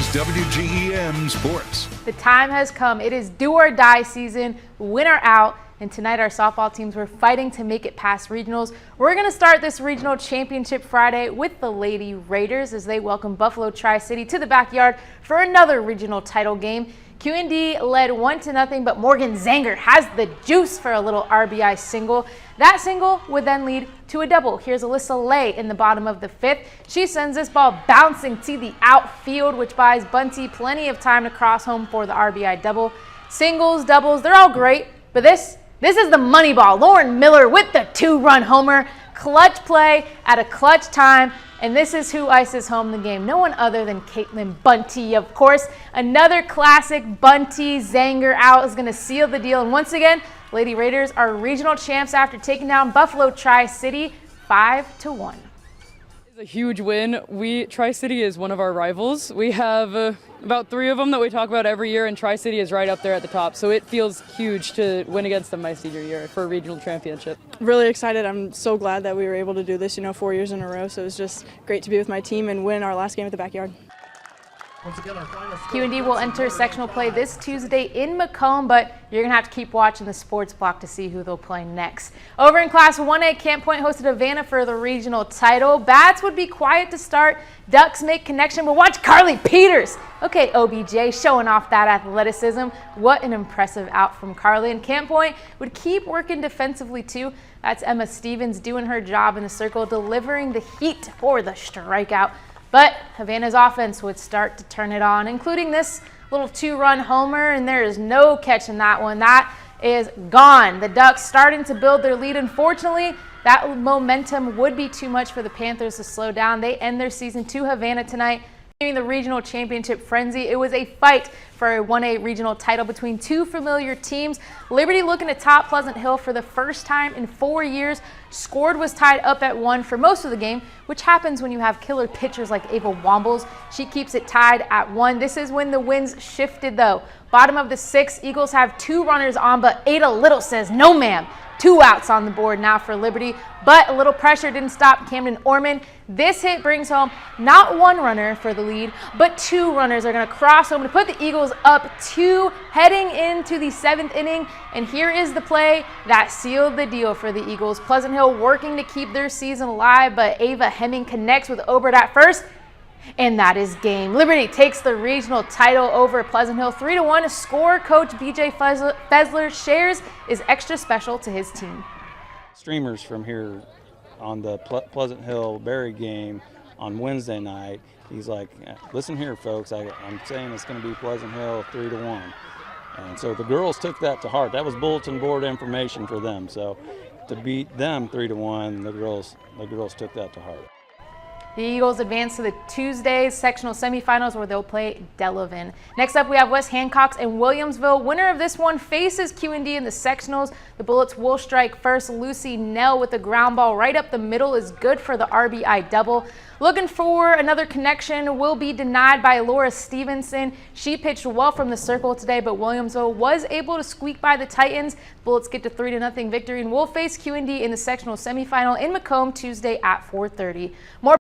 WGEM Sports. The time has come. It is do or die season. Win or out. And tonight our softball teams were fighting to make it past regionals. We're going to start this regional championship Friday with the Lady Raiders as they welcome Buffalo Tri-City to the backyard for another regional title game. QND led 1-0, but Morgan Zanger has the juice for a little RBI single. That single would then lead to a double. Here's Alyssa Lay in the bottom of the fifth. She sends this ball bouncing to the outfield, which buys Bunty plenty of time to cross home for the RBI double. Singles, doubles, they're all great, but this is the money ball. Lauren Miller with the 2-run homer. Clutch play at a clutch time. And this is who ices home the game. No one other than Caitlin Bunty, of course. Another classic Bunty Zanger out is going to seal the deal. And once again, Lady Raiders are regional champs after taking down Buffalo Tri-City 5-1. A huge win. Tri-City is one of our rivals. We have about 3 of them that we talk about every year, and Tri-City is right up there at the top. So it feels huge to win against them my senior year for a regional championship. Really excited. I'm so glad that we were able to do this, 4 years in a row. So it was just great to be with my team and win our last game at the backyard. QND will enter sectional play this Tuesday in Macomb, but you're going to have to keep watching the sports block to see who they'll play next. Over in Class 1A, Camp Point hosted Havana for the regional title. Bats would be quiet to start. Ducks make connection, but watch Carly Peters. Okay, OBJ showing off that athleticism. What an impressive out from Carly. And Camp Point would keep working defensively too. That's Emma Stevens doing her job in the circle, delivering the heat for the strikeout. But Havana's offense would start to turn it on, including this little 2-run homer, and there is no catching that one. That is gone. The Ducks starting to build their lead. Unfortunately, that momentum would be too much for the Panthers to slow down. They end their season to Havana tonight. During the regional championship frenzy, it was a fight for a 1A regional title between 2 familiar teams. Liberty looking to top Pleasant Hill for the first time in 4 years. Scored was tied up at 1 for most of the game, which happens when you have killer pitchers like Ava Wombles. She keeps it tied at 1. This is when the winds shifted though. Bottom of the 6th, Eagles have 2 runners on, but Ada Little says no ma'am. 2 outs on the board now for Liberty, but a little pressure didn't stop Camden Orman. This hit brings home not 1 runner for the lead, but 2 runners are going to cross home to put the Eagles up 2 heading into the 7th inning. And here is the play that sealed the deal for the Eagles. Pleasant Hill working to keep their season alive, but Ava Hemming connects with Obert at first. And that is game. Liberty takes the regional title over Pleasant Hill 3-1. A score coach BJ Fessler shares is extra special to his team. Streamers from here on the Pleasant Hill Berry game on Wednesday night, he's like, listen here folks, I'm saying it's going to be Pleasant Hill 3-1. And so the girls took that to heart. That was bulletin board information for them. So to beat them 3-1, the girls took that to heart. The Eagles advance to the Tuesday's sectional semifinals where they'll play Delavan. Next up, we have West Hancock's and Williamsville. Winner of this one faces QND in the sectionals. The Bullets will strike first. Lucy Nell with the ground ball right up the middle is good for the RBI double. Looking for another connection will be denied by Laura Stevenson. She pitched well from the circle today, but Williamsville was able to squeak by the Titans. Bullets get to 3-0 victory and will face QND in the sectional semifinal in Macomb Tuesday at 4:30. More